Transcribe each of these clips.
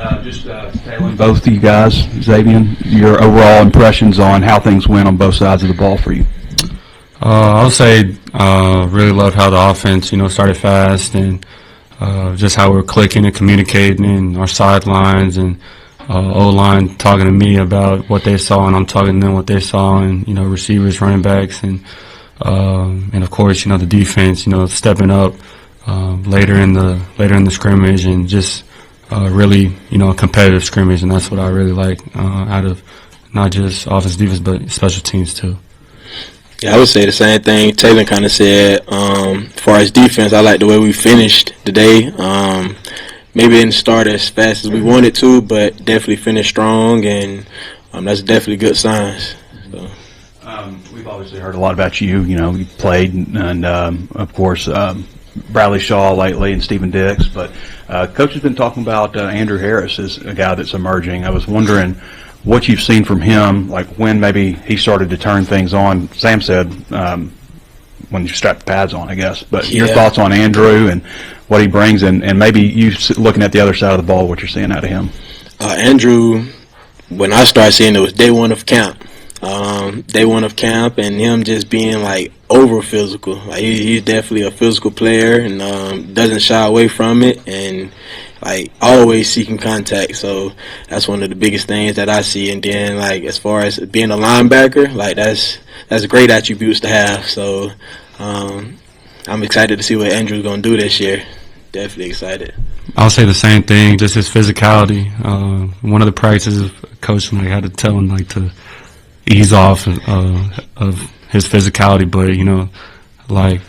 Taylen, both of you guys, Xavian, your overall impressions on how things went on both sides of the ball for you. I would say really loved how the offense, started fast and just how we're clicking and communicating in our sidelines and O-line talking to me about what they saw and I'm talking to them what they saw and, receivers, running backs and of course, the defense, stepping up later in the scrimmage and just really, a competitive scrimmage, and that's what I really like out of not just offense, defense, but special teams too. Yeah, I would say the same thing Taylen kind of said. As far as defense, I like the way we finished today. Maybe didn't start as fast as we wanted to, but definitely finished strong, and that's definitely good signs. So. We've obviously heard a lot about you. You played, and of course, Bradley Shaw lately and Stephen Dix, but Coach has been talking about Andrew Harris as a guy that's emerging. I was wondering what you've seen from him, like when maybe he started to turn things on. Sam said when you strap the pads on, I guess. But your thoughts on Andrew and what he brings, and maybe you looking at the other side of the ball, what you're seeing out of him. Andrew, when I started seeing it was day one of camp. Day one of camp, and him just being like over physical. Like he's definitely a physical player and doesn't shy away from it, and like always seeking contact. So that's one of the biggest things that I see. And then like as far as being a linebacker, like that's great attributes to have. So I'm excited to see what Andrew's gonna do this year. Definitely excited. I'll say the same thing. Just his physicality. One of the practices, Coach had to tell him to ease off of his physicality, but like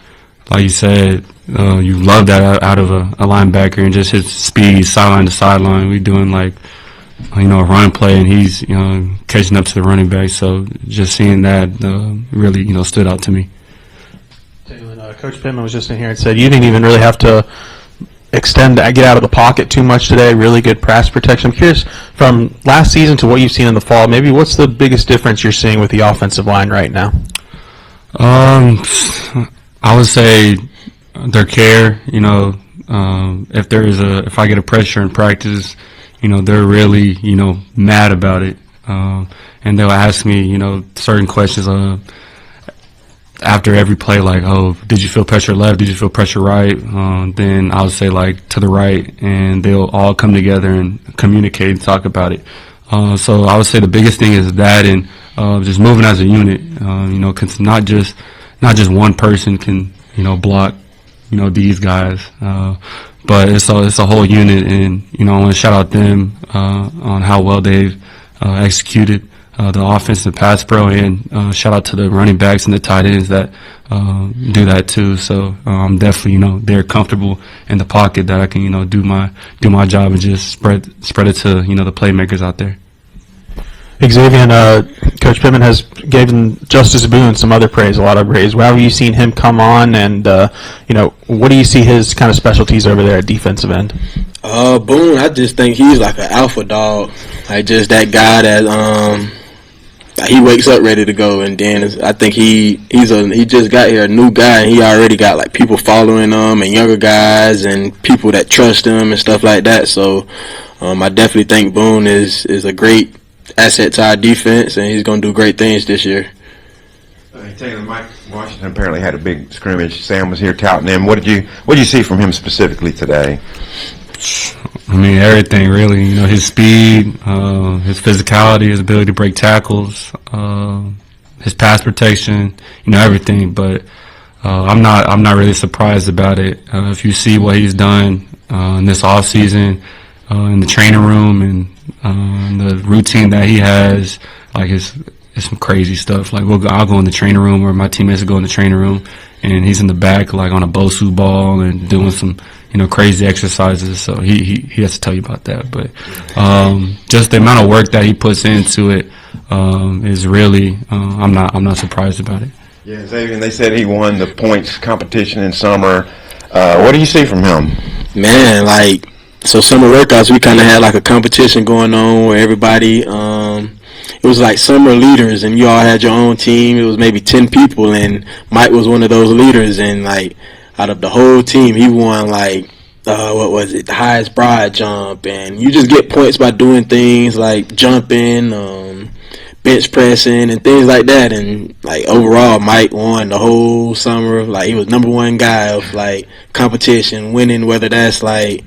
you said, you love that out of a linebacker and just his speed, sideline to sideline. We doing a run play, and he's catching up to the running back. So just seeing that really stood out to me. Coach Pittman was just in here and said you didn't even really have to get out of the pocket too much today. Really good pass protection. I'm curious, from last season to what you've seen in the fall, maybe what's the biggest difference you're seeing with the offensive line right now? I would say their care. If I get a pressure in practice, they're really mad about it, and they'll ask me certain questions after every play, like, oh, did you feel pressure left? Did you feel pressure right? Then I'll say to the right, and they'll all come together and communicate and talk about it. So I would say the biggest thing is that, and just moving as a unit. Cause not just one person can block these guys, but it's a whole unit, and I want to shout out them on how well they've executed the offense and pass pro, and shout out to the running backs and the tight ends that do that too. So I'm definitely they're comfortable in the pocket that I can do my job and just spread it to the playmakers out there. Xavian, Coach Pittman has given Justice Boone some other praise, a lot of praise. How have you seen him come on, and what do you see his kind of specialties over there at defensive end? Boone, I just think he's like an alpha dog, like just that guy that he wakes up ready to go, and then I think he just got here, a new guy, and he already got like people following him and younger guys and people that trust him and stuff like that. So I definitely think Boone is a great asset to our defense, and he's going to do great things this year. Taylen, Mike Washington apparently had a big scrimmage. Sam was here touting him. What did you see from him specifically today? I mean, everything really. His speed, his physicality, his ability to break tackles, his pass protection, everything. But I'm not really surprised about it. If you see what he's done in this off season, in the training room and the routine that he has, like it's some crazy stuff. Like I'll go in the training room, or my teammates will go in the training room, and he's in the back like on a Bosu ball and doing some crazy exercises. So he has to tell you about that. But just the amount of work that he puts into it is really I'm not surprised about it. Yeah, Xavian, they said he won the points competition in summer. What do you see from him? Man, so summer workouts, we kind of had like a competition going on where everybody, it was like summer leaders, and you all had your own team. It was maybe 10 people, and Mike was one of those leaders, and out of the whole team, he won what was it, the highest broad jump, and you just get points by doing things like jumping, bench pressing, and things like that. And like overall, Mike won the whole summer. Like he was #1 guy of like competition, winning, whether that's like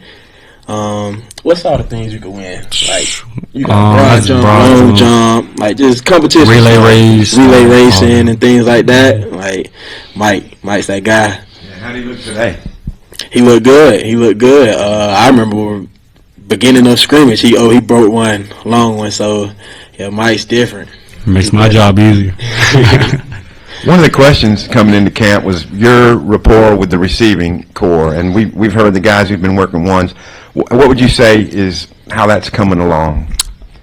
what's all the things you can win? Like you got broad jump, long jump, like just competition, relay racing, and things like that. Like Mike's that guy. Yeah, how do you look today? He looked good. I remember beginning of scrimmage, he broke one, long one. So yeah, Mike's different. Makes my job easier. One of the questions coming into camp was your rapport with the receiving core, and we've heard the guys who've been working ones. What would you say is how that's coming along?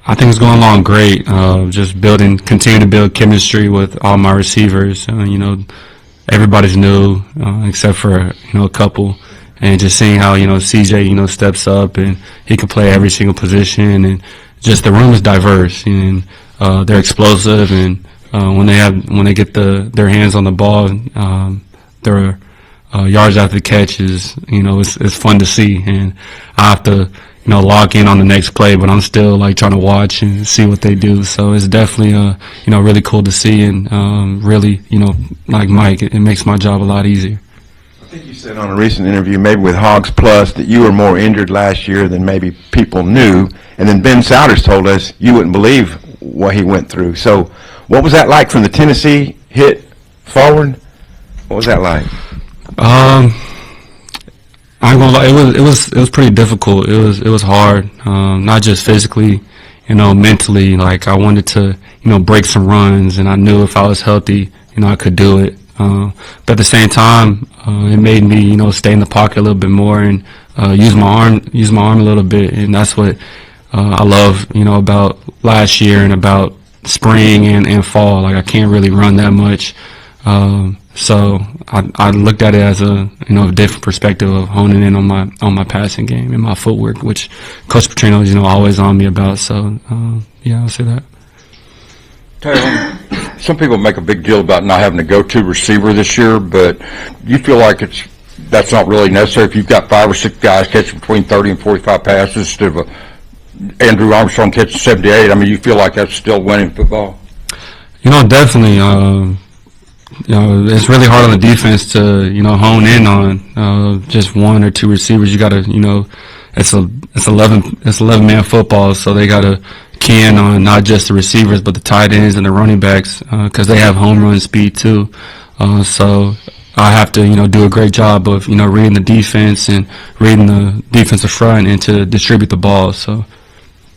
I think it's going along great. Just continue to build chemistry with all my receivers. Everybody's new except for a couple, and just seeing how CJ steps up and he can play every single position, and just the room is diverse and they're explosive, and when they get their hands on the ball, their yards after the catch is it's fun to see, and I have to lock in on the next play, but I'm still like trying to watch and see what they do. So it's definitely really cool to see, and really like Mike, it makes my job a lot easier. I think you said on a recent interview, maybe with Hogs Plus, that you were more injured last year than maybe people knew, and then Ben Souders told us you wouldn't believe what he went through. So what was that like from the Tennessee hit forward? What was that like? I'm gonna lie, it was pretty difficult. It was hard, not just physically, mentally. Like I wanted to, break some runs, and I knew if I was healthy, I could do it. But at the same time, it made me, stay in the pocket a little bit more and use my arm a little bit, and that's what I love, about last year and about spring and fall. Like I can't really run that much. So I looked at it as a different perspective of honing in on my passing game and my footwork, which Coach Petrino is always on me about. So yeah, I'll say that. Taylen, some people make a big deal about not having a go-to receiver this year, but you feel like that's not really necessary if you've got 5 or 6 guys catching between 30 and 45 passes instead of Andrew Armstrong catching 78. I mean, you feel like that's still winning football? Definitely. It's really hard on the defense to, hone in on just 1 or 2 receivers. You got to, it's 11-man football, so they got to key in on not just the receivers but the tight ends and the running backs because they have home run speed too. So I have to, do a great job of, reading the defense and reading the defensive front and to distribute the ball. So